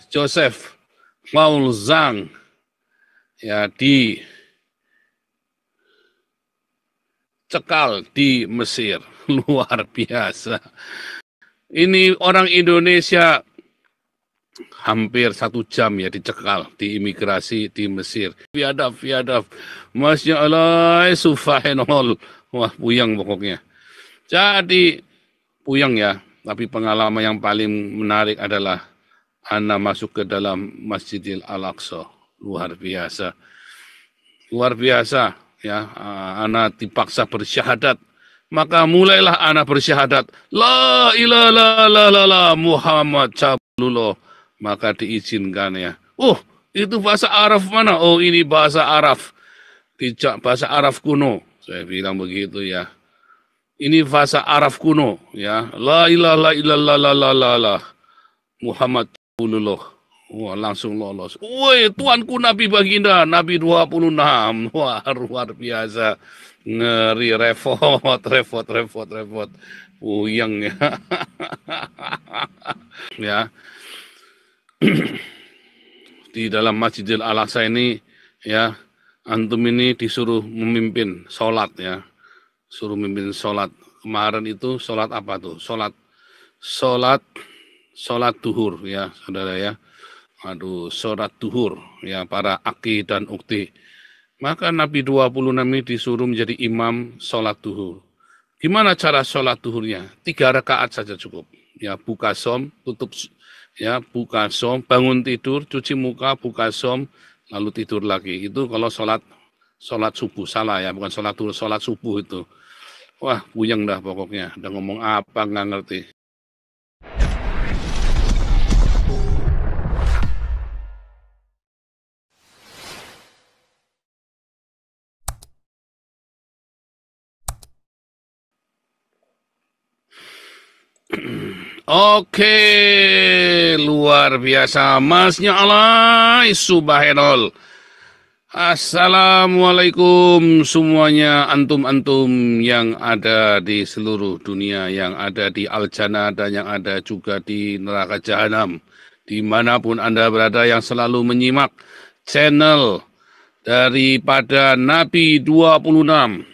Joseph Paul Zhang ya dicekal di Mesir. Luar biasa. Ini orang Indonesia hampir 1 jam ya dicekal di imigrasi di Mesir. Biadab. Masya Allah, subhanallah. Wah, puyeng pokoknya. Jadi, puyeng ya. Tapi pengalaman yang paling menarik adalah Ana masuk ke dalam Masjidil Al-Aqsa. Luar biasa. Luar biasa ya. Ana dipaksa bersyahadat. Maka mulailah Ana bersyahadat. La ilaha illallah Muhammad Cabulullah. Maka diizinkan ya. Itu bahasa Arab mana? Oh, ini bahasa Arab. Bahasa Arab kuno. Saya bilang begitu ya. Ini bahasa Arab kuno ya. La ilaha illallah Muhammad Cabulullah. Wah, langsung lolos. Woi, tuanku Nabi Baginda, Nabi 26. Wah, luar biasa. Ngeri, repot. Puyeng ya. Ya. Di dalam Masjidil Al-Aqsa ini ya, antum ini disuruh memimpin sholat ya. Suruh memimpin sholat. Kemarin itu sholat apa tuh? Sholat duhur ya, saudara ya. Sholat duhur ya, para aki dan ukti. Maka Nabi 26 ini disuruh menjadi imam sholat duhur. Gimana cara sholat duhurnya? 3 rakaat saja cukup. Ya, buka som, tutup ya, buka som, bangun tidur, cuci muka, buka som, lalu tidur lagi. Itu kalau sholat subuh, salah ya, bukan sholat duhur, sholat subuh itu. Wah, puyeng dah pokoknya. Udah ngomong apa nggak ngerti. Oke, luar biasa. Masya Allah, subhanallah. Assalamualaikum semuanya, antum-antum yang ada di seluruh dunia, yang ada di Al-Jannah dan yang ada juga di neraka Jahanam. Dimanapun Anda berada, yang selalu menyimak channel daripada Nabi 26.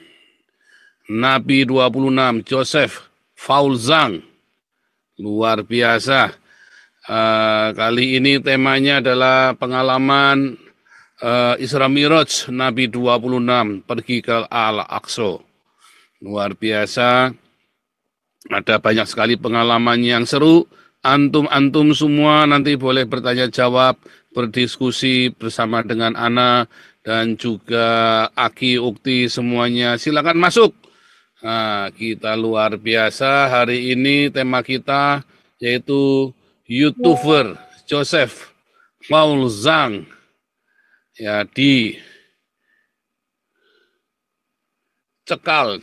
Nabi 26, Joseph Paul Zhang. Luar biasa. Kali ini temanya adalah pengalaman Isra Miraj Nabi 26 pergi ke Al-Aqsa. Luar biasa. Ada banyak sekali pengalaman yang seru. Antum semua nanti boleh bertanya jawab, berdiskusi bersama dengan Ana dan juga Aki, Ukti semuanya. Silakan masuk. Nah, kita luar biasa. Hari ini tema kita yaitu YouTuber Joseph Paul Zhang ya dicekal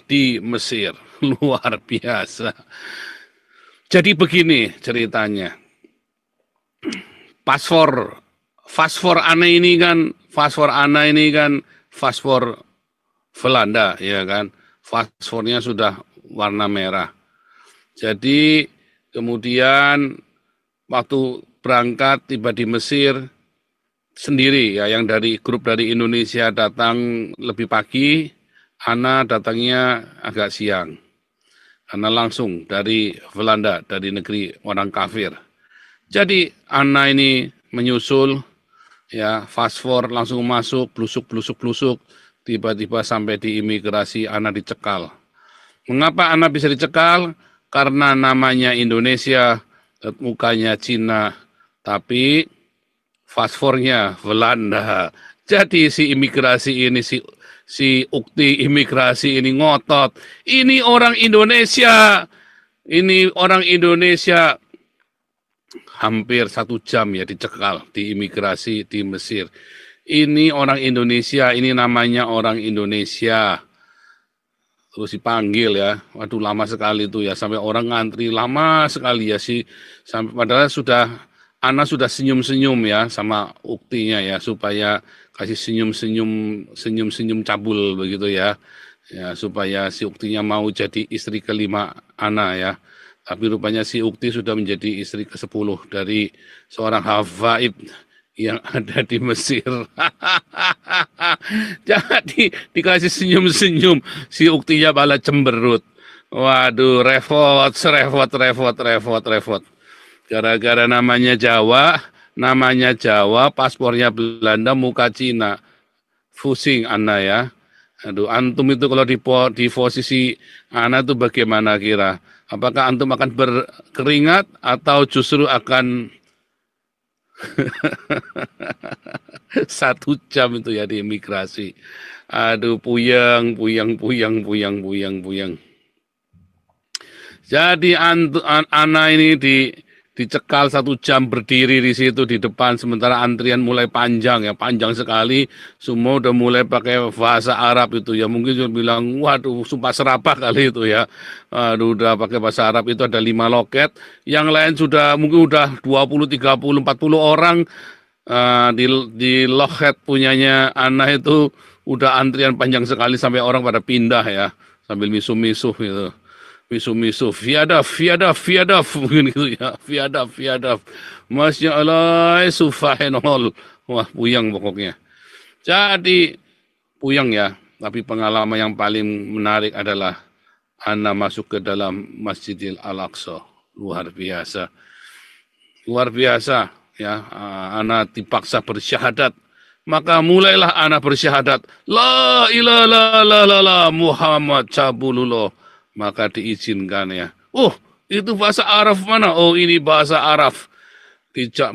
di Mesir. Luar biasa. Jadi begini ceritanya. Paspor Ana ini kan paspor Belanda ya kan. Paspornya sudah warna merah. Jadi kemudian waktu berangkat tiba di Mesir sendiri ya, yang dari grup dari Indonesia datang lebih pagi, Ana datangnya agak siang. Ana langsung dari Belanda, dari negeri orang kafir. Jadi Ana ini menyusul ya, paspor langsung masuk, blusuk. Tiba-tiba sampai di imigrasi, Ana dicekal. Mengapa Ana bisa dicekal? Karena namanya Indonesia, mukanya Cina, tapi paspornya Belanda. Jadi si imigrasi ini, si ukti imigrasi ini ngotot. Ini orang Indonesia. Hampir 1 jam ya dicekal di imigrasi di Mesir. Ini orang Indonesia, ini namanya orang Indonesia. Terus dipanggil ya, waduh lama sekali itu ya, sampai orang ngantri lama sekali ya sih. Sampai padahal Ana sudah senyum-senyum ya sama uktinya ya, supaya kasih senyum-senyum cabul begitu ya. Ya, supaya si uktinya mau jadi istri kelima Ana ya. Tapi rupanya si Ukti sudah menjadi istri ke-10 dari seorang hafaid yang ada di Mesir. Jadi dikasih senyum-senyum, si Uktinya malah cemberut. Waduh, repot, repot. Gara-gara namanya Jawa, paspornya Belanda, muka Cina. Pusing Anda ya. Aduh, antum itu kalau di posisi Ana itu bagaimana kira? Apakah antum akan berkeringat atau justru akan 1 jam itu ya di imigrasi? Aduh, puyeng. Jadi Ana ini dicekal 1 jam berdiri di situ di depan, sementara antrian mulai panjang ya, panjang sekali. Semua udah mulai pakai bahasa Arab itu ya, mungkin cuma bilang waduh sumpah serapah kali itu ya. Aduh, udah pakai bahasa Arab itu ada 5 loket, yang lain sudah mungkin udah 20, 30, 40 orang di loket punyanya Ana itu udah antrian panjang sekali sampai orang pada pindah ya, sambil misuh-misuh gitu. Misu-misu, fiadaf, mungkin gitu ya, fiadaf. Masya Allah, sufahenol. Wah, puyeng pokoknya. Jadi, puyeng ya, tapi pengalaman yang paling menarik adalah Ana masuk ke dalam Masjidil Al-Aqsa. Luar biasa ya. Ana dipaksa bersyahadat. Maka mulailah Ana bersyahadat, la ilaha Muhammad Cabulullah. Maka diizinkan ya. Oh, itu bahasa Arab mana? Oh, ini bahasa Arab.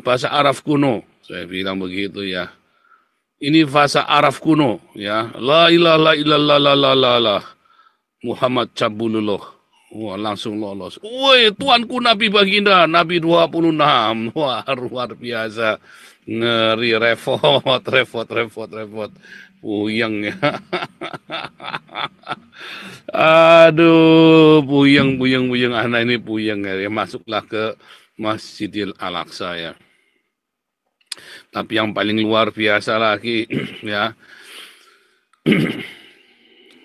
Bahasa Arab kuno. Saya bilang begitu ya. Ini bahasa Arab kuno ya. La ilaha illallah Muhammad Cabulullah. Wah, langsung lolos. Woi, tuanku Nabi Baginda, Nabi 26. Wah, luar biasa. Ngeri, repot. Puyeng ya. Aduh, puyeng anak ini puyeng ya. Masuklah ke Masjidil Al-Aqsa ya. Tapi yang paling luar biasa lagi ya,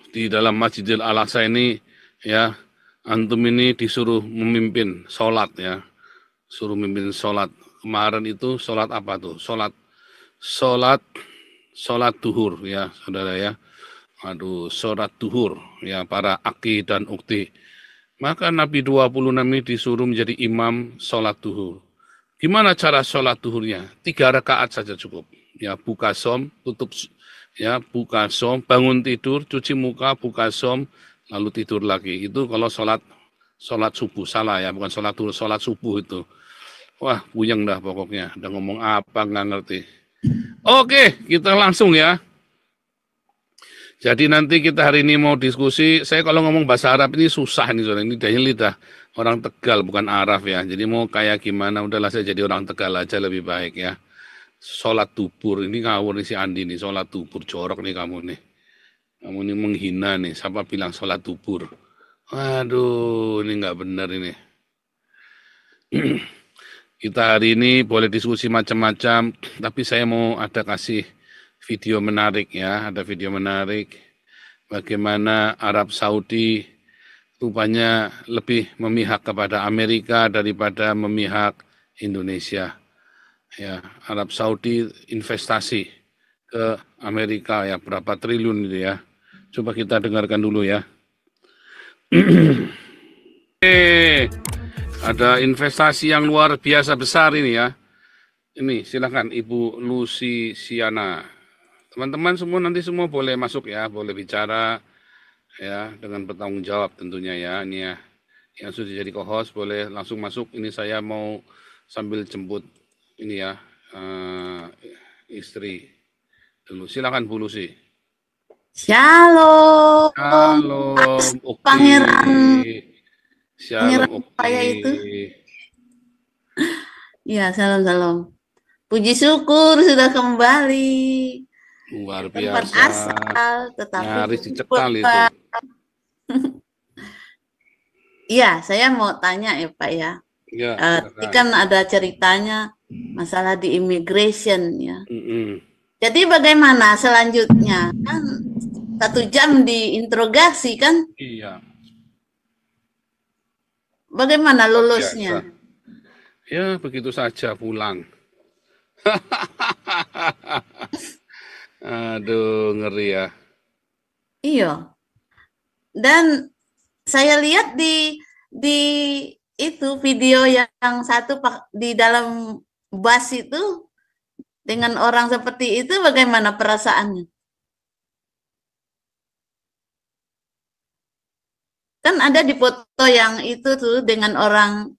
di dalam Masjidil Al-Aqsa ini ya, antum ini disuruh memimpin sholat ya. Suruh memimpin sholat. Kemarin itu sholat apa tuh? Sholat duhur ya, saudara ya. Aduh, sholat duhur ya, para aki dan ukti. Maka Nabi 26 ini disuruh menjadi imam sholat duhur. Gimana cara sholat duhurnya? 3 rakaat saja cukup. Ya, buka som, tutup ya, buka som, bangun tidur, cuci muka, buka som, lalu tidur lagi. Itu kalau sholat subuh, salah ya, bukan sholat duhur, sholat subuh itu. Wah, puyeng dah pokoknya. Udah ngomong apa nggak ngerti. Oke, kita langsung ya. Jadi nanti kita hari ini mau diskusi. Saya kalau ngomong bahasa Arab ini susah nih, soalnya ini lidahnya lidah orang Tegal bukan Arab ya. Jadi mau kayak gimana, udahlah saya jadi orang Tegal aja lebih baik ya. Sholat dubur, ini ngawur nih si Andi nih, sholat dubur, jorok nih kamu nih. Kamu ini menghina nih, siapa bilang sholat dubur? Waduh, ini nggak benar ini. Kita hari ini boleh diskusi macam-macam, tapi saya mau ada kasih video menarik ya, ada video menarik bagaimana Arab Saudi rupanya lebih memihak kepada Amerika daripada memihak Indonesia. Ya, Arab Saudi investasi ke Amerika ya, berapa triliun itu ya. Coba kita dengarkan dulu ya. Ada investasi yang luar biasa besar ini ya. Ini silakan Ibu Lucy Siana. Teman-teman semua nanti semua boleh masuk ya, boleh bicara ya dengan bertanggung jawab tentunya ya. Ini ya, yang sudah jadi co-host boleh langsung masuk. Ini saya mau sambil jemput ini ya, istri dulu. Silakan Bu Lucy. Shalom. Shalom. Pangeran. Shalom. Saya itu. Ya, salam. Puji syukur sudah kembali. Luar biasa. Tempat asal, tetapi nyaris dicekal itu. Iya, saya mau tanya ya Pak ya. Ya, kan ada ceritanya masalah di immigration ya. Jadi bagaimana selanjutnya? Kan 1 jam diinterogasi kan? Iya. Bagaimana Luar lulusnya? biasa. Ya, begitu saja pulang. Aduh, ngeri ya. Iya. Dan saya lihat di itu video yang satu di dalam bus itu dengan orang seperti itu bagaimana perasaannya? Kan ada di foto yang itu tuh dengan orang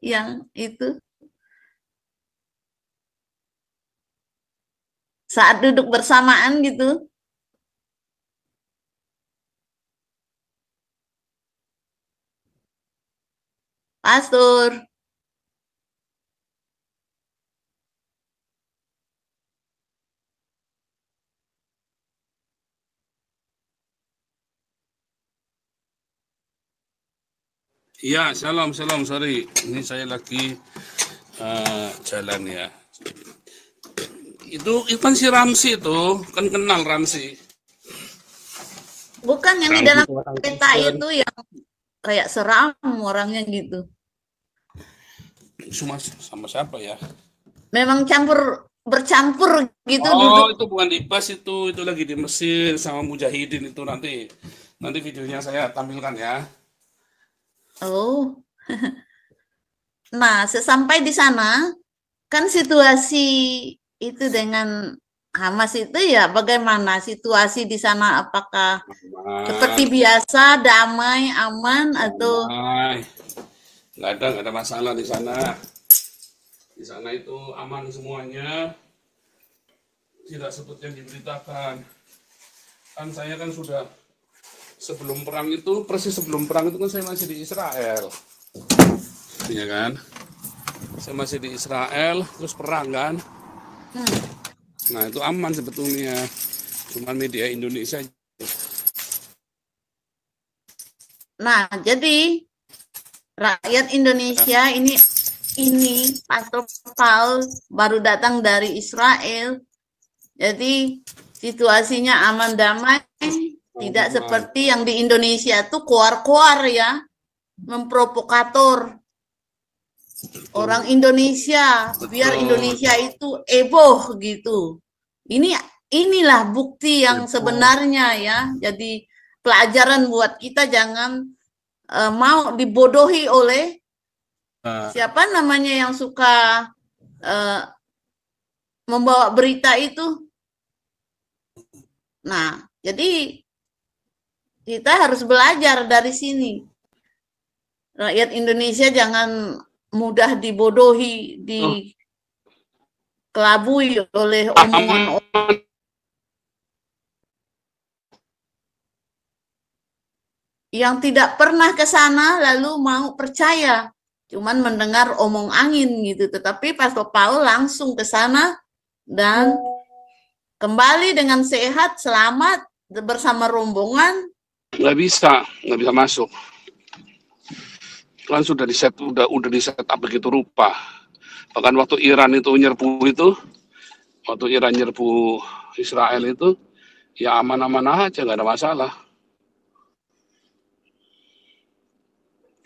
yang itu saat duduk bersamaan gitu. Pastor. Iya, shalom, shalom, sorry. Ini saya lagi jalan ya. Itu kan si Ramsi itu, kan kenal Ramsi. Bukan yang di Ramsi dalam itu orang peta Kristen. itu yang kayak seram orangnya gitu. Sama siapa ya? Memang bercampur gitu Oh, duduk. itu bukan di bus itu lagi di Mesir sama Mujahidin itu nanti videonya saya tampilkan ya. Oh. Nah, sesampai di sana kan situasi itu dengan Hamas itu ya bagaimana situasi di sana, apakah seperti Aman, biasa damai aman atau damai, nggak ada masalah di sana. Di sana itu aman semuanya, tidak seperti yang diberitakan. Kan saya kan sudah sebelum perang itu, persis sebelum perang itu kan saya masih di Israel, ya kan? Saya masih di Israel, terus perang kan? Nah itu aman sebetulnya, cuman media Indonesia. nah jadi rakyat Indonesia ini Pastor Paul baru datang dari Israel, jadi situasinya aman damai, tidak seperti yang di Indonesia tuh kuar-kuar ya, memprovokator orang Indonesia, biar Indonesia itu heboh gitu. Inilah bukti yang sebenarnya ya. Jadi pelajaran buat kita, jangan mau dibodohi oleh siapa namanya yang suka membawa berita itu. Nah, jadi kita harus belajar dari sini. Rakyat Indonesia jangan mudah dibodohi, dikelabui oleh omongan yang tidak pernah ke sana lalu mau percaya, cuman mendengar omong angin gitu. Tetapi Pastor Paul langsung ke sana dan kembali dengan sehat, selamat bersama rombongan. Nggak bisa masuk. Kan sudah di set up begitu rupa. Bahkan waktu Iran nyerbu Israel itu, ya aman-aman aja, nggak ada masalah.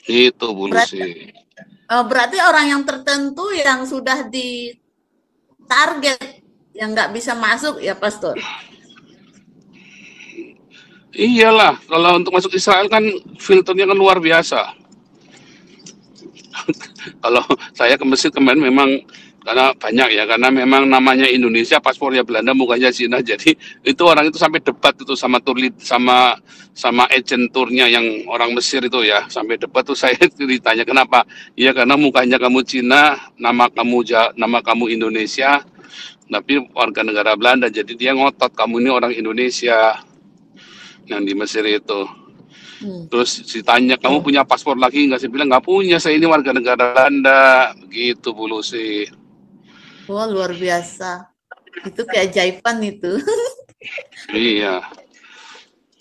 Itu sih. Berarti orang yang tertentu yang sudah di target yang nggak bisa masuk ya, Pastor? Iyalah, kalau untuk masuk Israel kan filternya kan luar biasa. Kalau saya ke Mesir kemarin memang karena banyak ya, karena memang namanya Indonesia, paspornya Belanda, mukanya Cina, jadi itu orang itu sampai debat itu sama sama agent turnya yang orang Mesir itu ya, sampai debat tuh saya ditanya kenapa, ya karena mukanya kamu Cina, nama kamu Indonesia, tapi warga negara Belanda, jadi dia ngotot kamu ini orang Indonesia yang di Mesir itu. Terus ditanya kamu punya paspor lagi nggak? Saya bilang nggak punya, saya ini warga negara Belanda. Begitu Bu Lucy. Wah, luar biasa. Itu keajaiban itu. Iya.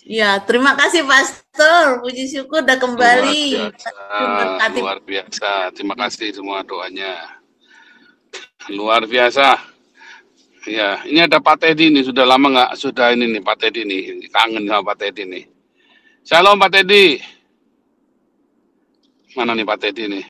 Ya, terima kasih Pastor. Puji syukur udah kembali. Luar biasa. Terima kasih semua doanya. Luar biasa. Ya, ini ada Pak Teddy nih, sudah lama nggak, sudah ini nih Pak Teddy nih, kangen sama Pak Teddy nih. Shalom Pak Teddy. Mana nih Pak Teddy nih?